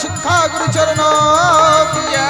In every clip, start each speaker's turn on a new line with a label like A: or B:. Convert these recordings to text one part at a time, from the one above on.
A: শিক্ষা গুরুচরণ প্রিয়া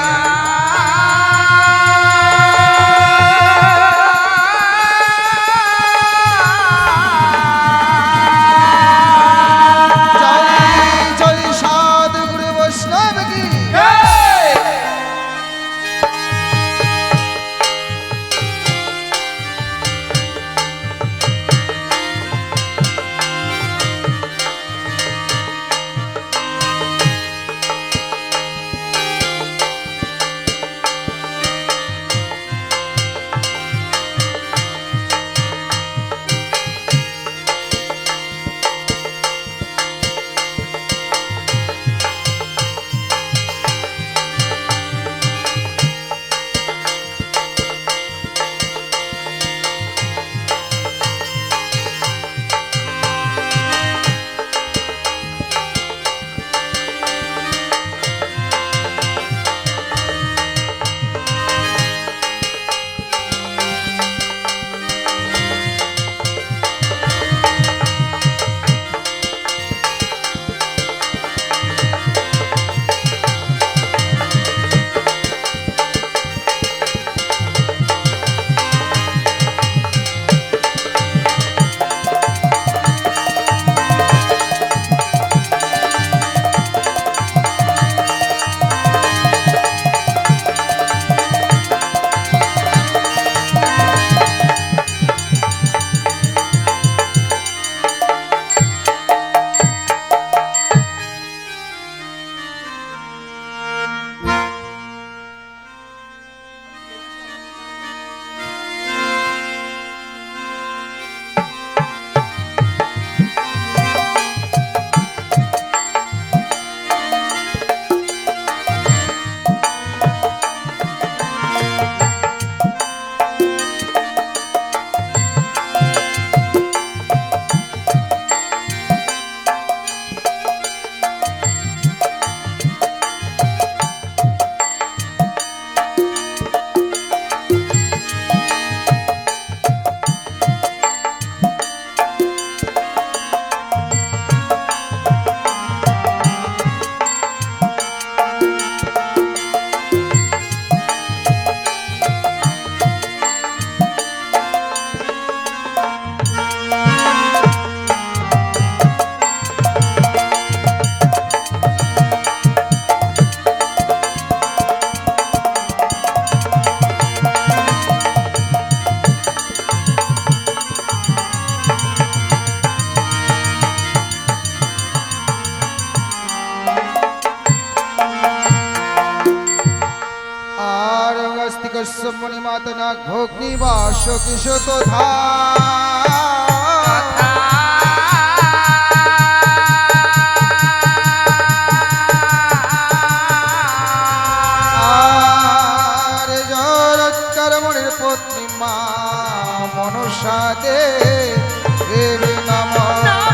A: মণিমাতনা ভগ্নিবাস কিশোত আর জরৎকার মণির পত্নী মা মনসা দেবী নমঃ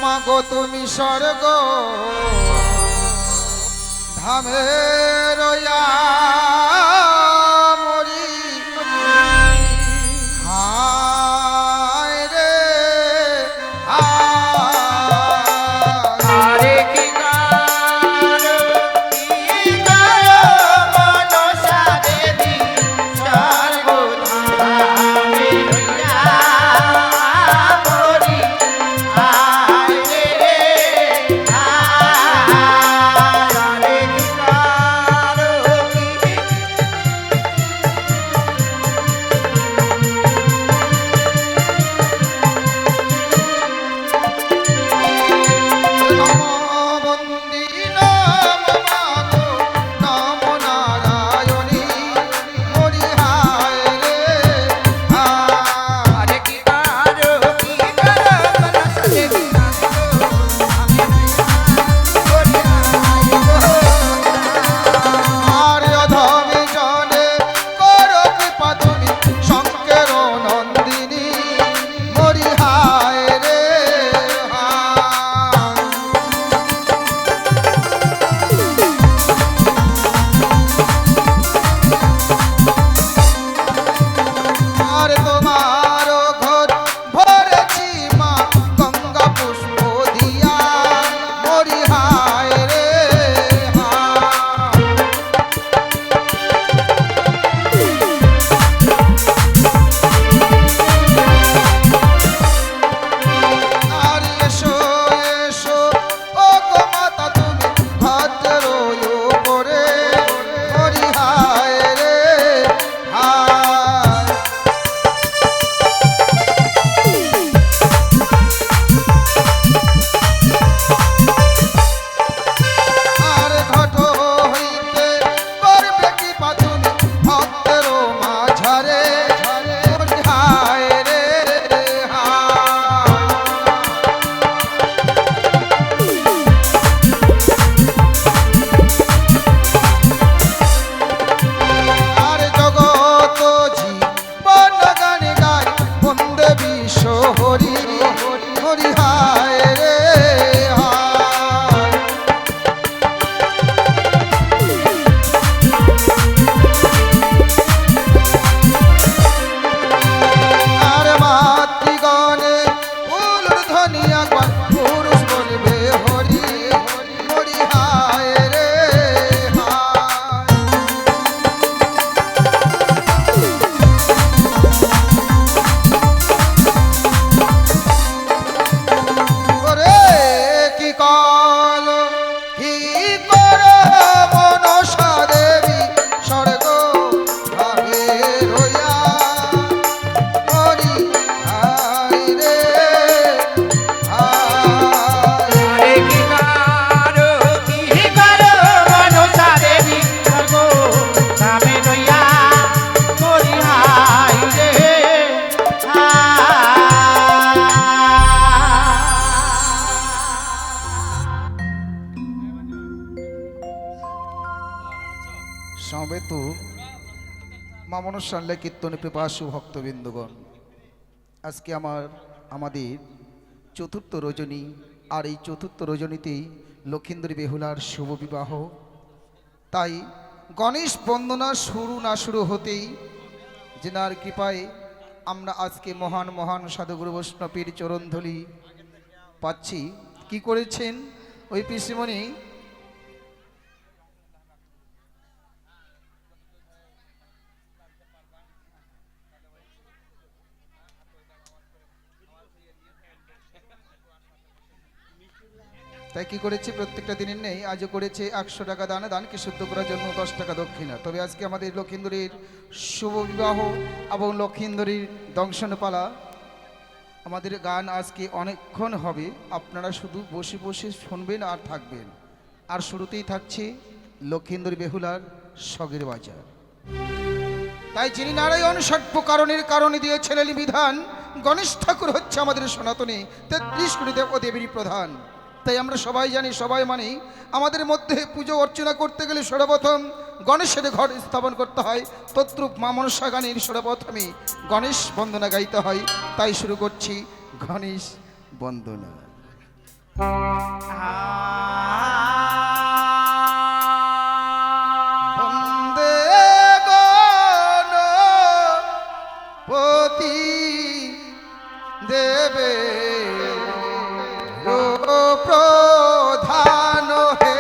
A: মাগো তুমি স্বর্গ ধামে রয়া মরি হায় রে আরে কি মনসা দেবী স্বর্গ ধামে রয়া মরি তোমার ঘর ভরেছি মা গঙ্গা পুষ্প দিয়া মরি হায় রে হায়। আর এসো এসো ও গো মাতা তুমি ভদ্র করে মরি হায় রে হায়। আর ঘট হইতে করবে কি পা তুমি ভক্তের মাঝারে মরি হায় রে হায়। আর জগত জীবন গানে গায় বন্দে বিশ্ব হরি হরি হায় রে হায়। আর মাতৃগণে ফুল ধনিয়া পুরুষ বলবে হরি হরি হায় রে হায়। ওরে কি কল কি করো মনসা দেবী স্বর্গ ভাবে রইয়া মরি হায় রে হায়।
B: আরে কি কারো কি করো মনসা দেবী স্বর্গ নামে লইয়া মরি হায় রে
A: সমবেত মা মনসাল্লে কীর্তনে পিপাসু ভক্তবৃন্দগণ, আজকে আমাদের চতুর্থ রজনী। আর এই চতুর্থ রজনীতেই লক্ষীন্দরী বেহুলার শুভ বিবাহ। তাই গণেশ বন্দনা শুরু হতেই যেনার কৃপায় আমরা আজকে মহান মহান সাধুগুরু বৈষ্ণবের চরণধূলি পাচ্ছি। কি করেছেন ওই পিসিমণি? তাই কি করেছে, প্রত্যেকটা দিনের নেই আজও করেছে 100 টাকা দানকে শুদ্ধ করার জন্য 10 টাকা দক্ষিণা। তবে আজকে আমাদের লক্ষীন্দরীর শুভ বিবাহ এবং লক্ষীন্দরীর দংশনপালা। আমাদের গান আজকে অনেকক্ষণ হবে, আপনারা শুধু বসে বসে শুনবেন আর থাকবেন। আর শুরুতেই থাকছে লক্ষীন্দরী বেহুলার সগের বাজার। তাই যিনি নারায়ণ ষট্প্রকারণের কারণে দিয়েছিলেন বিধান, গণেশ ঠাকুর হচ্ছে আমাদের সনাতনে 33 কোটি দেব ও দেবীর প্রধান। তাই আমরা সবাই জানি, সবাই মানি, আমাদের মধ্যে পুজো অর্চনা করতে গেলে সর্বপ্রথম গণেশের ঘর স্থাপন করতে হয়। তদ্রূপ মা মনসা গানের সর্বপ্রথমে গণেশ বন্দনা গাইতে হয়। তাই শুরু করছি গণেশ বন্দনা। বন্দে গণপতি দেবে প্রধান হে।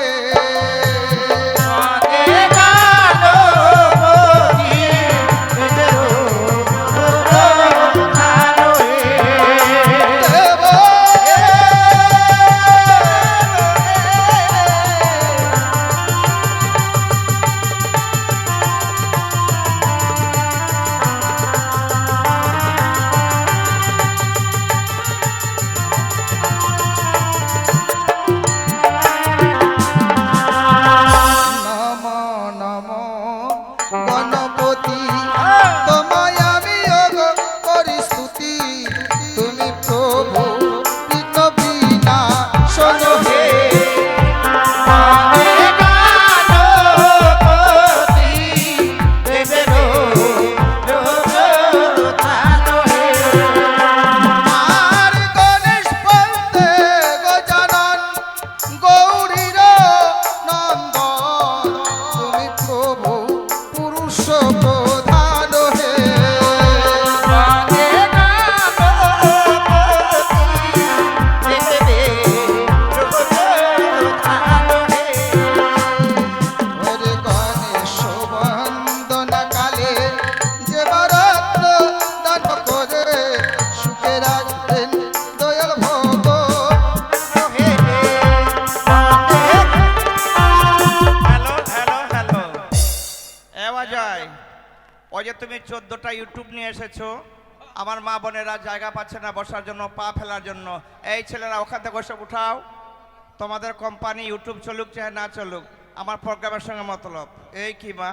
B: ওই যে তুমি 14টা ইউটিউব নিয়ে এসেছো, আমার মা বোনেরা জায়গা পাচ্ছে না বসার জন্য, পা ফেলার জন্য। এই ছেলেরা ওখান থেকে বসে উঠাও। তোমাদের কোম্পানি ইউটিউব চলুক চাহে না চলুক, আমার প্রোগ্রামের সঙ্গে মতলব। এই কি মা?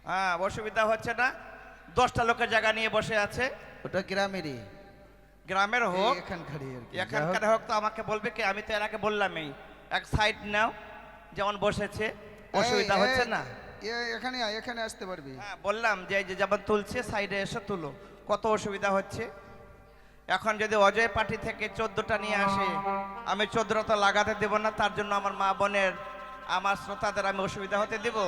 B: হ্যাঁ, অসুবিধা হচ্ছে না? 10টা লোকের জায়গা নিয়ে বসে আছে।
A: ওটা গ্রামেরই,
B: গ্রামের হোক
A: এখানকারই আর কি।
B: এখানকার হোক, তো আমাকে বলবে কি? আমি তো এর আগে বললামই, এক সাইড নাও, যেমন বসেছে। অসুবিধা হচ্ছে না?
A: এখানে আয়, এখানে আসতে পারবি।
B: হ্যাঁ, বললাম যে এই যে যেমন তুলছে সাইডে এসে তুলো। কত অসুবিধা হচ্ছে। এখন যদি অজয় পার্টি থেকে 14টা নিয়ে আসে, আমি 14টা তো লাগাতে দেব না। তার জন্য আমার মা বোনের, আমার শ্রোতাদের আমি অসুবিধা হতে দেব?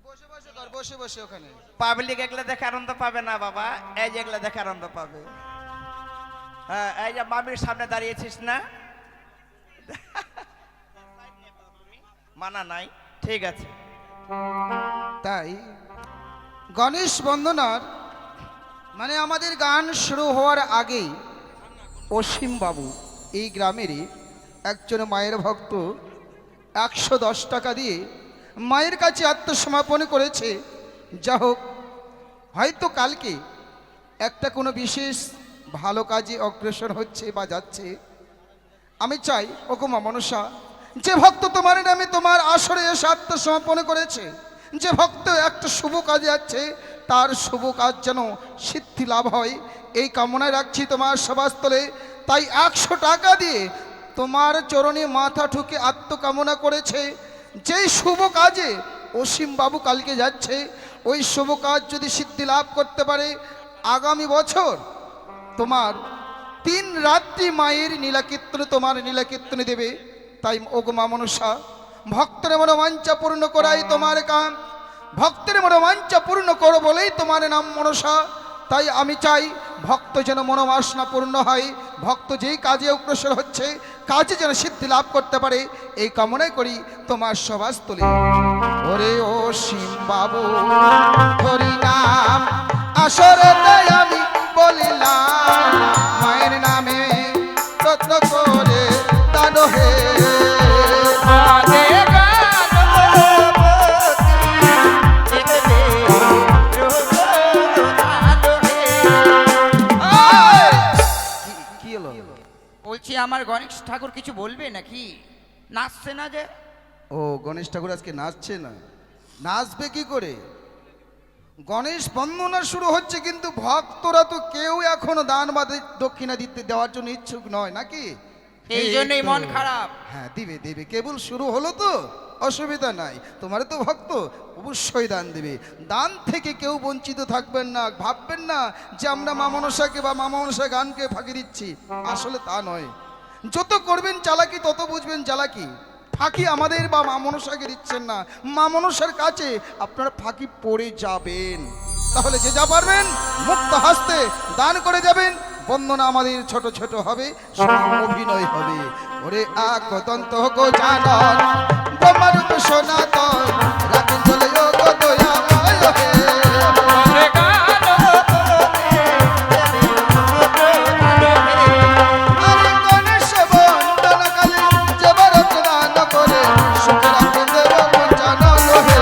A: বসে বসে কর, বসে বসে ওখানে।
B: পাবলিক এগুলো দেখে আনন্দ পাবে না বাবা, এই যে এগুলো দেখে আনন্দ পাবে। হ্যাঁ, এই যে মামির সামনে দাঁড়িয়েছিস না, মানা নাই, ঠিক আছে।
A: তাই গণেশ বন্দনার মানে আমাদের গান শুরু হওয়ার আগেই অসীম বাবু এই গ্রামেরই একজন মায়ের ভক্ত 110 টাকা দিয়ে মায়ের কাছে আত্মসমর্পণ করেছে। যা হোক, হয়তো কালকে একটা কোনো বিশেষ ভালো কাজে অগ্রসর হচ্ছে বা যাচ্ছে। আমি চাই ওগো মা মনসা, যে ভক্ত তোমার নামে তোমার আসরে এসে আত্মসমর্পণ করেছে, যে ভক্ত একটা শুভ কাজে যাচ্ছে, তার শুভ কাজ যেন সিদ্ধি লাভ হয়, এই কামনায় রাখছি তোমার সভাস্থলে। তাই 100 টাকা দিয়ে তোমার চরণে মাথা ঠুকে আত্মকামনা করেছে। যেই শুভ কাজে অসীম বাবু কালকে যাচ্ছে, ওই শুভ কাজ যদি সিদ্ধি লাভ করতে পারে, আগামী বছর তোমার 3 রাত্রি মায়ের নীলাকীর্তনে তোমার নীলাকীর্তনে দেবে। তাই ওগো মা মনসা, ভক্তের মনোবাঞ্ছা পূর্ণ করাই তোমার কাম, ভক্তের মনোবাঞ্ছা পূর্ণ করো বলেই তোমার নাম মনসা। তাই আমি চাই ভক্ত যেন মনোবাসনা পূর্ণ হয়, ভক্ত যেই কাজে অগ্রসর হচ্ছে কাজে যেন সিদ্ধি লাভ করতে পারে, এই কামনাই করি তোমার সভাস্থলে। ওরে অসীম বাবু হরি নাম আসরতে আমি বলিলাম, মায়ের নামে রত্ন করে দান হে।
C: বলছি আমার গণেশ ঠাকুর কিছু বলবে নাকি? নাচছে না যে?
A: ও, গণেশ ঠাকুর আজকে নাচছে না? নাচবে কি করে? গণেশ বন্দনা শুরু হচ্ছে, কিন্তু ভক্তরা তো কেউ এখনো দান বা দক্ষিণা দিতে দেওয়ার জন্য ইচ্ছুক নয় নাকি?
C: এই জন্যই মন খারাপ।
A: হ্যাঁ, দিবে দিবে, কেবল শুরু হলো তো, অসুবিধা নাই। তোমার তো ভক্ত, অবশ্যই দান দিবে। দান থেকে কেউ বঞ্চিত থাকবেন না। ভাববেন না যে আমরা মা মনসাকে বা মা মনসা গানকে ফাঁকি দিচ্ছি, আসলে তা নয়। যত করবেন চালাকি তত বুঝবেন জ্বালাকি। ফাঁকি আমাদের বা মা মনসাকে দিচ্ছেন না, মা মনসার কাছে আপনারা ফাঁকি পড়ে যাবেন। তাহলে যে যা পারবেন মুক্ত হাসতে দান করে যাবেন। বন্দনা আমাদের ছোট ছোট হবে, অভিনয় হবে। ওরে আকতন্ত গো জানন ব্রহ্মারূপ সনাতন, রাতের জলে ও গো দয়াময় হে। আরে গণেশ বন্দনাকালে যে বরত দান করে, সুখ রাখেন দেব পঞ্চানন হে।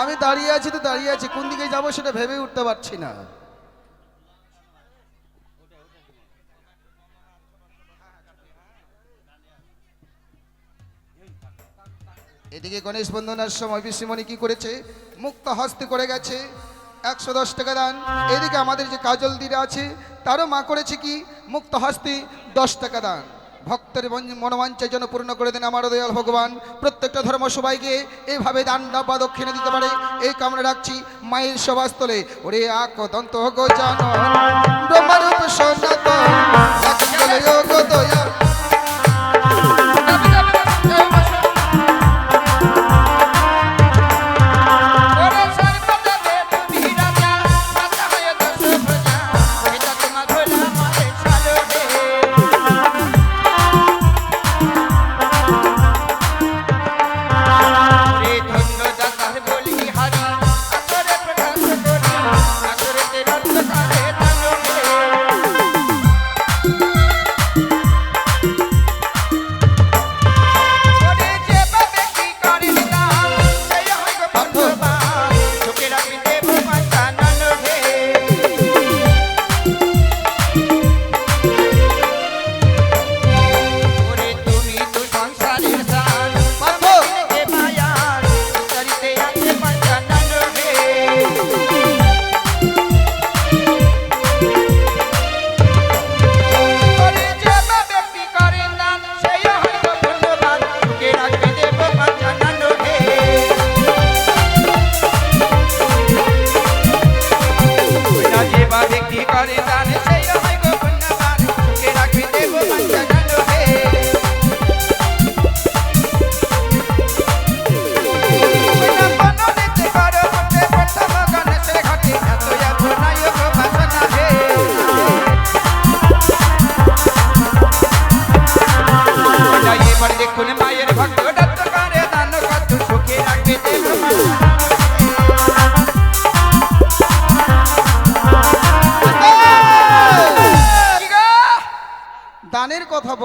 A: আমি দাঁড়িয়ে আছি তো দাঁড়িয়ে আছি, কোন দিকে যাবো সেটা ভেবে উঠতে পারছি না। এদিকে গণেশ বন্দনার সময় পিসিমণি কি করেছে, মুক্ত হস্তে করে গেছে 110 টাকা দান। এদিকে আমাদের যে কাজল দিরা আছে, তারও মা করেছে কি, মুক্ত হস্তে 10 টাকা দান। ভক্তের মনোবাঞ্ছা যেন পূর্ণ করে দেন আমার দয়াল ভগবান। প্রত্যেকটা ধর্ম সবাইকে এইভাবে দান বা দক্ষিণা দিতে পারে, এই কামনা রাখছি মায়ের সভাস্থলে। ওরে আকদন্ত গো জানন ব্রহ্মারূপ সনাতন, রাখিলে ও গো দয়া।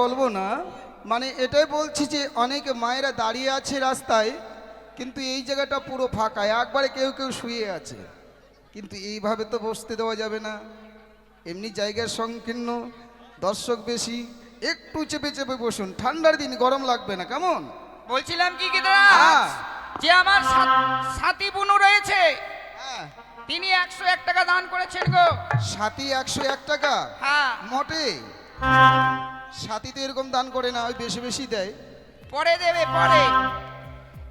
A: বলবো না, মানে এটাই বলছি যে অনেক মায়েরা দাঁড়িয়ে আছে রাস্তায়, কিন্তু এই জায়গাটা পুরো ফাঁকা, একবারে কেউ কেউ শুয়ে আছে, কিন্তু এইভাবে তো বসতে দেওয়া যাবে না। এমনি জায়গার সংকীর্ণ, দর্শক বেশি, একটু চেপে চেপে বসুন, ঠান্ডার দিন গরম লাগবে না, কেমন?
C: বলছিলাম কি
A: হ্যাঁ।
C: গিরিরাজ, যে আমার সাথী বুনু রয়েছে,
A: হ্যাঁ,
C: তিনি 101 টাকা দান করেছেন গো।
A: সাথী 101 টাকা?
C: হ্যাঁ,
A: মোটে সাথী তো এরকম দান করে না, ওই বেশি বেশি দেয়।
C: পরে দেবে পরে।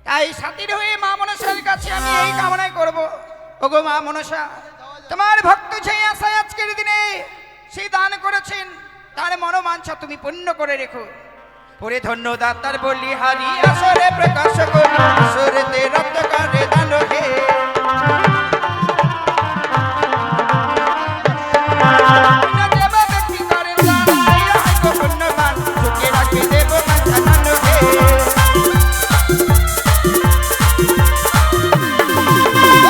C: তাই সাথীর হয়ে মা মনসার কাছে আমি এই কামনাই করব, ওগো মা মনসা, তোমার ভক্ত সেই আশায় আজকের দিনে সেই দান করেছেন, তার মনোবাঞ্ছা তুমি পূর্ণ করে রেখো। ওরে ধন্য দাতার বলি হারি আসরে প্রকাশ করি, আসরেতে রক্তকারে দান হে। বিনা দেব ব্যক্তি করেন দান, এই হয় গো পুণ্যবান, ঝুঁকে রাখে দেব মাথা দান হে।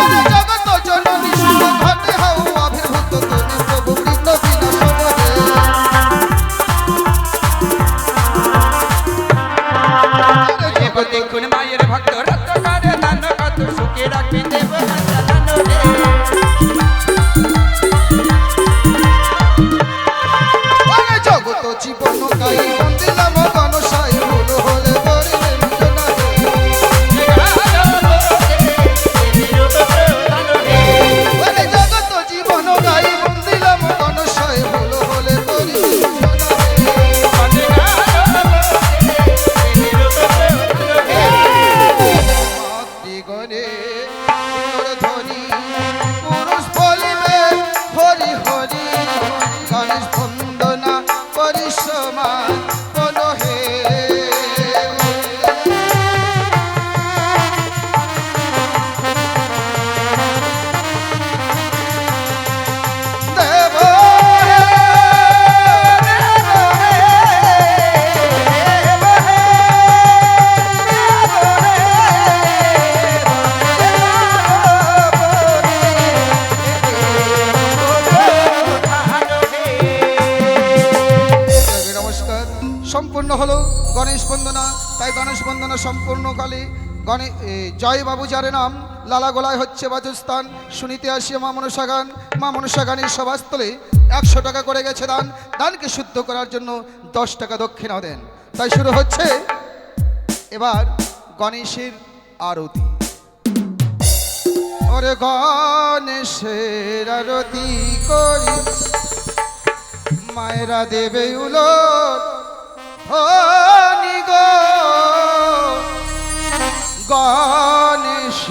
A: ওরে জগত জননী শুভ ঘটে হও আবির্ভূত তুমি প্রভু বৃন্দ বিনাশ বহে।
C: এবার দেখুন মায়ের ভক্ত রক্তকারে দান কত, সুখে রাখবেন দেব মাথা দান হে।
A: ওরে জগত জীবন গাই বন্দিলাম গণসাই, ভুল হলে বলিলেন না হে। ওরে জগত জীবন গাই বন্দিলাম গণসাই, ভুল হলে বলিলেন না হে। মাতৃগণে পুনর ধ্বনি, পুরুষ বলিবে হরি হরি, গণেশ বন্দনা পরিসমান কোন হে। দেব হে, দেব হে, নমস্কার। সম্পূর্ণ হলো গণেশ বন্দনা, তাই গণেশ বন্দনা সম্পূর্ণকালে জয় বাবু যারে নাম, লালা গোলায় হচ্ছে বাজস্থান, শুনিতে আসিয়া মা মনসা গান, মা মনসা গানের সভাস্থলে 100 টাকা করে গেছে দান, দানকে শুদ্ধ করার জন্য 10 টাকা দক্ষিণা দেন। তাই শুরু হচ্ছে এবার গণেশের আরতি। ওরে গণেশের আরতি করি, মায়েরা দেবে উলট ধনি গো, গণেশের